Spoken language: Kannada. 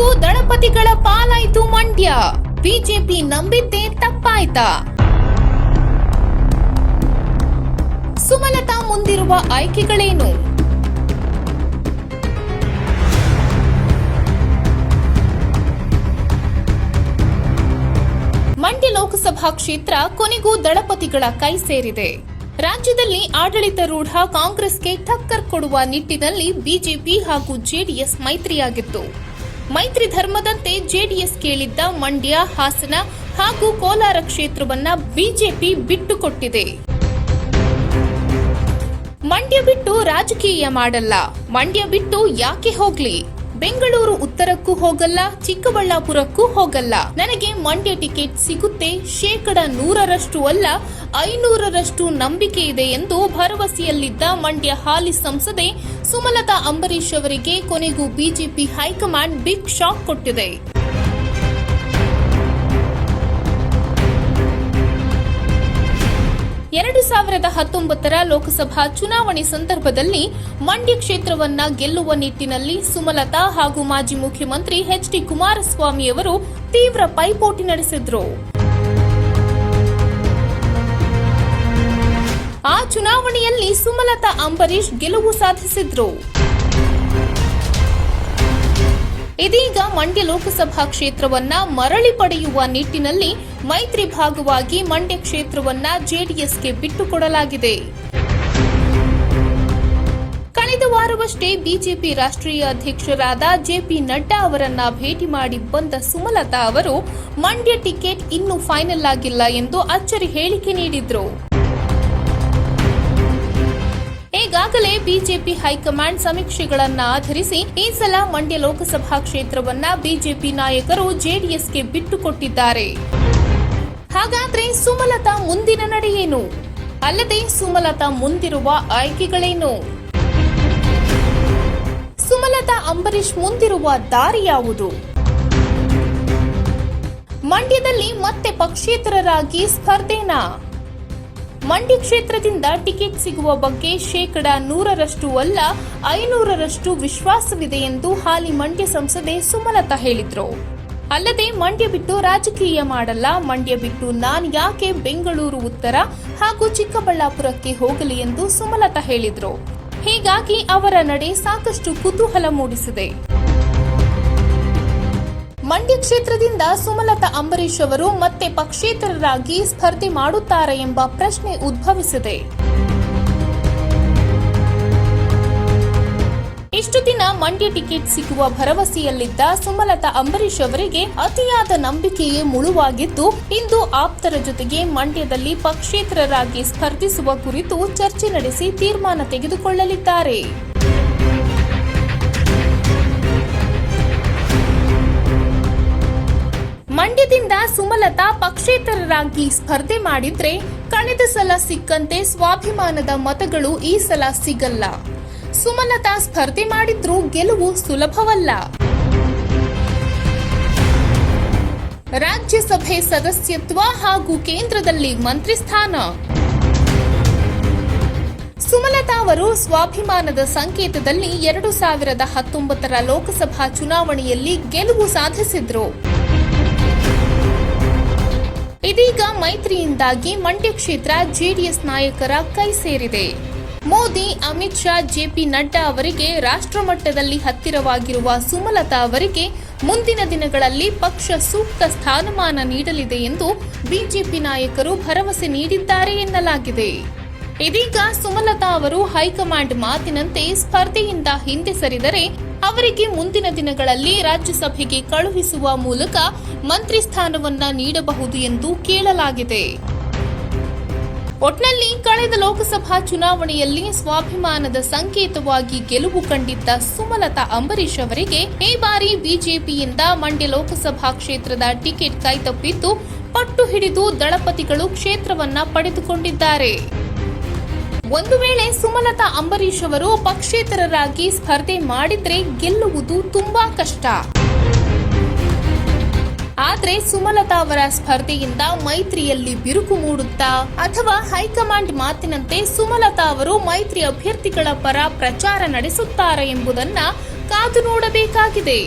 ಕೊನೆಗೂ ದಳಪತಿಗಳ ಪಾಲಾಯ್ತು ಮಂಡ್ಯ. ಬಿಜೆಪಿ ನಂಬಿದ್ದೇ ತಪ್ಪಾಯ್ತಾ? ಸುಮಲತಾ ಮುಂದಿರುವ ಆಯ್ಕೆಗಳೇನು? ಮಂಡ್ಯ ಲೋಕಸಭಾ ಕ್ಷೇತ್ರ ಕೊನೆಗೂ ದಳಪತಿಗಳ ಕೈ ಸೇರಿದೆ. ರಾಜ್ಯದಲ್ಲಿ ಆಡಳಿತಾರೂಢ ಕಾಂಗ್ರೆಸ್ಗೆ ಟಕ್ಕರ್ ಕೊಡುವ ನಿಟ್ಟಿನಲ್ಲಿ ಬಿಜೆಪಿ ಹಾಗೂ ಜೆಡಿಎಸ್ ಮೈತ್ರಿಯಾಗಿತ್ತು. ಮೈತ್ರಿ ಧರ್ಮದಂತೆ ಜೆಡಿಎಸ್ ಕೇಳಿದ್ದ ಮಂಡ್ಯ, ಹಾಸನ ಹಾಗೂ ಕೋಲಾರ ಕ್ಷೇತ್ರವನ್ನ ಬಿಜೆಪಿ ಬಿಟ್ಟುಕೊಟ್ಟಿದೆ. ಮಂಡ್ಯ ಬಿಟ್ಟು ರಾಜಕೀಯ ಮಾಡಲ್ಲ, ಮಂಡ್ಯ ಬಿಟ್ಟು ಯಾಕೆ ಹೋಗ್ಲಿ? ಬೆಂಗಳೂರು ಉತ್ತರಕ್ಕೂ ಹೋಗಲ್ಲ, ಚಿಕ್ಕಬಳ್ಳಾಪುರಕ್ಕೂ ಹೋಗಲ್ಲ. ನನಗೆ ಮಂಡ್ಯ ಟಿಕೆಟ್ ಸಿಗುತ್ತೆ, 100% ಅಲ್ಲ 500% ನಂಬಿಕೆ ಇದೆ ಎಂದು ಭರವಸೆಯಲ್ಲಿದ್ದ ಮಂಡ್ಯ ಹಾಲಿ ಸಂಸದೆ ಸುಮಲತಾ ಅಂಬರೀಶ್ ಅವರಿಗೆ ಕೊನೆಗೂ ಬಿಜೆಪಿ ಹೈಕಮಾಂಡ್ ಬಿಗ್ ಶಾಕ್ ಕೊಟ್ಟಿದೆ. 2019ರ ಲೋಕಸಭಾ ಚುನಾವಣೆ ಸಂದರ್ಭದಲ್ಲಿ ಮಂಡ್ಯ ಕ್ಷೇತ್ರವನ್ನ ಗೆಲ್ಲುವ ನಿಟ್ಟಿನಲ್ಲಿ ಸುಮಲತಾ ಹಾಗೂ ಮಾಜಿ ಮುಖ್ಯಮಂತ್ರಿ ಎಚ್.ಡಿ. ಕುಮಾರಸ್ವಾಮಿ ಅವರು ತೀವ್ರ ಪೈಪೋಟಿ ನಡೆಸಿದ್ರು. ಆ ಚುನಾವಣೆಯಲ್ಲಿ ಸುಮಲತಾ ಅಂಬರೀಶ್ ಗೆಲುವು ಸಾಧಿಸಿದ್ರು. ಇದೀಗ ಮಂಡ್ಯ ಲೋಕಸಭಾ ಕ್ಷೇತ್ರವನ್ನ ಮರಳಿ ಪಡೆಯುವ ನಿಟ್ಟಿನಲ್ಲಿ ಮೈತ್ರಿ ಭಾಗವಾಗಿ ಮಂಡ್ಯ ಕ್ಷೇತ್ರವನ್ನ ಜೆಡಿಎಸ್ಗೆ ಬಿಟ್ಟುಕೊಡಲಾಗಿದೆ. ಕಳೆದ ವಾರವಷ್ಟೇ ಬಿಜೆಪಿ ರಾಷ್ಟ್ರೀಯ ಅಧ್ಯಕ್ಷರಾದ ಜೆಪಿ ನಡ್ಡಾ ಅವರನ್ನ ಭೇಟಿ ಮಾಡಿ ಬಂದ ಸುಮಲತಾ ಅವರು ಮಂಡ್ಯ ಟಿಕೆಟ್ ಇನ್ನೂ ಫೈನಲ್ ಆಗಿಲ್ಲ ಎಂದು ಅಚ್ಚರಿ ಹೇಳಿಕೆ ನೀಡಿದ್ರು. ಈಗಾಗಲೇ ಬಿಜೆಪಿ ಹೈಕಮಾಂಡ್ ಸಮೀಕ್ಷೆಗಳನ್ನ ಆಧರಿಸಿ ಈ ಸಲ ಮಂಡ್ಯ ಲೋಕಸಭಾ ಕ್ಷೇತ್ರವನ್ನ ಬಿಜೆಪಿ ನಾಯಕರು ಜೆಡಿಎಸ್ಗೆ ಬಿಟ್ಟುಕೊಟ್ಟಿದ್ದಾರೆ. ಹಾಗಾದ್ರೆ ಸುಮಲತಾ ಮುಂದಿನ ನಡೆಯೇನು? ಅಲ್ಲದೆ ಸುಮಲತಾ ಮುಂದಿರುವ ಆಯ್ಕೆಗಳೇನು? ಸುಮಲತಾ ಅಂಬರೀಶ್ ಮುಂದಿರುವ ದಾರಿ ಯಾವುದು? ಮಂಡ್ಯದಲ್ಲಿ ಮತ್ತೆ ಪಕ್ಷೇತರರಾಗಿ ಸ್ಪರ್ಧೆನಾ? ಮಂಡ್ಯ ಕ್ಷೇತ್ರದಿಂದ ಟಿಕೆಟ್ ಸಿಗುವ ಬಗ್ಗೆ 100% ಅಲ್ಲ 500% ವಿಶ್ವಾಸವಿದೆ ಎಂದು ಹಾಲಿ ಮಂಡ್ಯ ಸಂಸದೆ ಸುಮಲತಾ ಹೇಳಿದ್ರು. ಅಲ್ಲದೆ ಮಂಡ್ಯ ಬಿಟ್ಟು ರಾಜಕೀಯ ಮಾಡಲ್ಲ, ಮಂಡ್ಯ ಬಿಟ್ಟು ನಾನು ಯಾಕೆ ಬೆಂಗಳೂರು ಉತ್ತರ ಹಾಗೂ ಚಿಕ್ಕಬಳ್ಳಾಪುರಕ್ಕೆ ಹೋಗಲಿ ಎಂದು ಸುಮಲತಾ ಹೇಳಿದ್ರು. ಹೀಗಾಗಿ ಅವರ ನಡೆ ಸಾಕಷ್ಟು ಕುತೂಹಲ ಮೂಡಿಸಿದೆ. ಮಂಡ್ಯ ಕ್ಷೇತ್ರದಿಂದ ಸುಮಲತಾ ಅಂಬರೀಶ್ ಅವರು ಮತ್ತೆ ಪಕ್ಷೇತರರಾಗಿ ಸ್ಪರ್ಧೆ ಮಾಡುತ್ತಾರೆ ಎಂಬ ಪ್ರಶ್ನೆ ಉದ್ಭವಿಸಿದೆ. ಇಷ್ಟು ದಿನ ಮಂಡ್ಯ ಟಿಕೆಟ್ ಸಿಗುವ ಭರವಸೆಯಲ್ಲಿದ್ದ ಸುಮಲತಾ ಅಂಬರೀಶ್ ಅವರಿಗೆ ಅತಿಯಾದ ನಂಬಿಕೆಯೇ ಮುಳುವಾಗಿದ್ದು, ಇಂದು ಆಪ್ತರ ಜೊತೆಗೆ ಮಂಡ್ಯದಲ್ಲಿ ಪಕ್ಷೇತರರಾಗಿ ಸ್ಪರ್ಧಿಸುವ ಕುರಿತು ಚರ್ಚೆ ನಡೆಸಿ ತೀರ್ಮಾನ ತೆಗೆದುಕೊಳ್ಳಲಿದ್ದಾರೆ. ಮಂಡ್ಯದಿಂದ ಸುಮಲತಾ ಪಕ್ಷೇತರರಾಗಿ ಸ್ಪರ್ಧೆ ಮಾಡಿದ್ರೆ ಕಳೆದ ಸಲ ಸಿಕ್ಕಂತೆ ಸ್ವಾಭಿಮಾನದ ಮತಗಳು ಈ ಸಲ ಸಿಗಲ್ಲ. ಸುಮಲತಾ ಸ್ಪರ್ಧೆ ಮಾಡಿದ್ರೂ ಗೆಲುವು ಸುಲಭವಲ್ಲ. ರಾಜ್ಯಸಭೆ ಸದಸ್ಯತ್ವ ಹಾಗೂ ಕೇಂದ್ರದಲ್ಲಿ ಮಂತ್ರಿ ಸ್ಥಾನ. ಸುಮಲತಾ ಅವರು ಸ್ವಾಭಿಮಾನದ ಸಂಕೇತದಲ್ಲಿ 2019ರ ಲೋಕಸಭಾ ಚುನಾವಣೆಯಲ್ಲಿ ಗೆಲುವು ಸಾಧಿಸಿದ್ರು. ಇದೀಗ ಮೈತ್ರಿಯಿಂದಾಗಿ ಮಂಡ್ಯ ಕ್ಷೇತ್ರ ಜೆಡಿಎಸ್ ನಾಯಕರ ಕೈ ಸೇರಿದೆ. ಮೋದಿ, ಅಮಿತ್ ಶಾ, ಜೆಪಿ ನಡ್ಡಾ ಅವರಿಗೆ ರಾಷ್ಟ್ರಮಟ್ಟದಲ್ಲಿ ಹತ್ತಿರವಾಗಿರುವ ಸುಮಲತಾ ಅವರಿಗೆ ಮುಂದಿನ ದಿನಗಳಲ್ಲಿ ಪಕ್ಷ ಸೂಕ್ತ ಸ್ಥಾನಮಾನ ನೀಡಲಿದೆ ಎಂದು ಬಿಜೆಪಿ ನಾಯಕರು ಭರವಸೆ ನೀಡಿದ್ದಾರೆ ಎನ್ನಲಾಗಿದೆ. ಇದೀಗ ಸುಮಲತಾ ಅವರು ಹೈಕಮಾಂಡ್ ಮಾತಿನಂತೆ ಸ್ಪರ್ಧೆಯಿಂದ ಹಿಂದೆ ಸರಿದರೆ ಅವರಿಗೆ ಮುಂದಿನ ದಿನಗಳಲ್ಲಿ ರಾಜ್ಯಸಭೆಗೆ ಕಳುಹಿಸುವ ಮೂಲಕ ಮಂತ್ರಿ ಸ್ಥಾನವನ್ನ ನೀಡಬಹುದು ಎಂದು ಕೇಳಲಾಗಿದೆ. ಒಟ್ನಲ್ಲಿ ಕಳೆದ ಲೋಕಸಭಾ ಚುನಾವಣೆಯಲ್ಲಿ ಸ್ವಾಭಿಮಾನದ ಸಂಕೇತವಾಗಿ ಗೆಲುವು ಕಂಡಿದ್ದ ಸುಮಲತಾ ಅಂಬರೀಶ್ ಅವರಿಗೆ ಈ ಬಾರಿ ಬಿಜೆಪಿಯಿಂದ ಮಂಡ್ಯ ಲೋಕಸಭಾ ಕ್ಷೇತ್ರದ ಟಿಕೆಟ್ ಕೈತಪ್ಪಿದ್ದು ಪಟ್ಟು ಹಿಡಿದು ದಳಪತಿಗಳು ಕ್ಷೇತ್ರವನ್ನ ಪಡೆದುಕೊಂಡಿದ್ದಾರೆ. ಒಂದು ವೇಳೆ ಸುಮಲತಾ ಅಂಬರೀಶ್ ಅವರು ಪಕ್ಷೇತರರಾಗಿ ಸ್ಪರ್ಧೆ ಮಾಡಿದ್ರೆ ಗೆಲ್ಲುವುದು ತುಂಬಾ ಕಷ್ಟ. ಆದ್ರೆ ಸುಮಲತಾ ಅವರ ಸ್ಪರ್ಧೆಯಿಂದ ಮೈತ್ರಿಯಲ್ಲಿ ಬಿರುಕು ಮೂಡುತ್ತಾ ಅಥವಾ ಹೈಕಮಾಂಡ್ ಮಾತಿನಂತೆ ಸುಮಲತಾ ಅವರು ಮೈತ್ರಿ ಅಭ್ಯರ್ಥಿಗಳ ಪರ ಪ್ರಚಾರ ನಡೆಸುತ್ತಾರೆ ಎಂಬುದನ್ನ ಕಾದು ನೋಡಬೇಕಾಗಿದೆ.